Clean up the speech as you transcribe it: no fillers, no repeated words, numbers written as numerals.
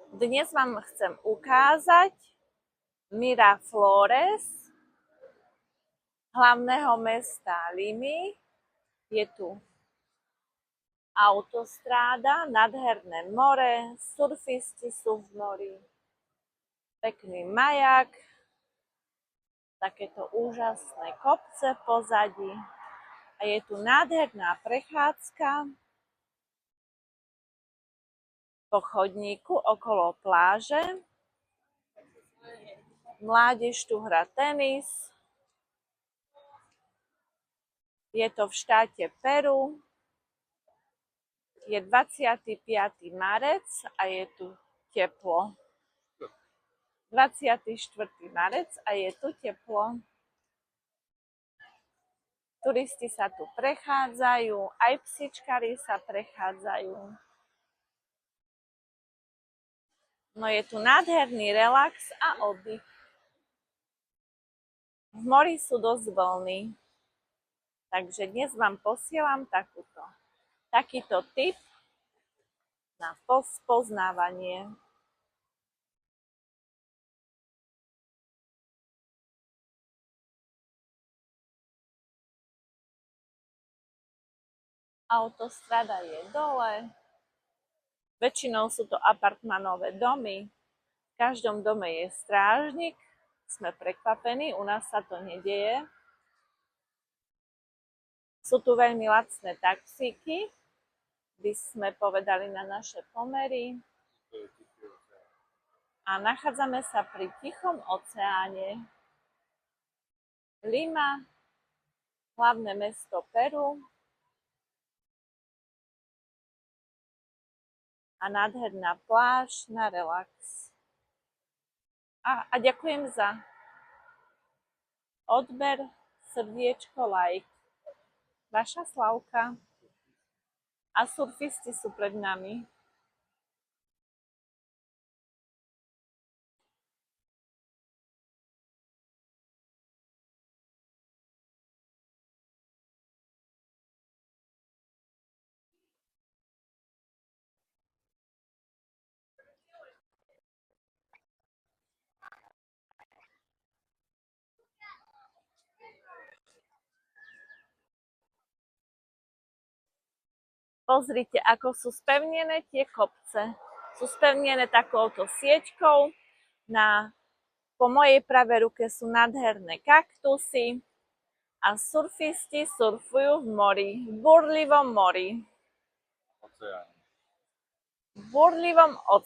Dnes vám chcem ukázať Miraflores hlavného mesta Limy. Je tu autostráda, nádherné more, surfisti sú v mori, pekný maják, takéto úžasné kopce v pozadí a je tu nádherná prechádzka po chodníku okolo pláže. Mládež tu hrá tenis. Je to v štáte Peru. Je 25. marec a je tu teplo. 24. marec a je tu teplo. Turisti sa tu prechádzajú, aj psičkari sa prechádzajú. No je tu nádherný relax a oddych. V mori sú dosť vlny, takže dnes vám posielam takýto tip na spoznávanie. Autostrada je dole. Väčšinou sú to apartmanové domy. V každom dome je strážnik. Sme prekvapení, u nás sa to nedieje. Sú tu veľmi lacné taxíky, by sme povedali na naše pomery. A nachádzame sa pri Tichom oceáne. Lima, hlavné mesto Peru. A nádherná pláž na relax. A ďakujem za odber, srdiečko, like. Vaša Slavka. A surfisti sú pred nami. Pozrite, ako sú spevnené tie kopce. Sú spevnené takouto sieťkou. Po mojej pravej ruke sú nádherné kaktusy a surfisti surfujú v mori, v burlivom mori. V burlivom oceáne.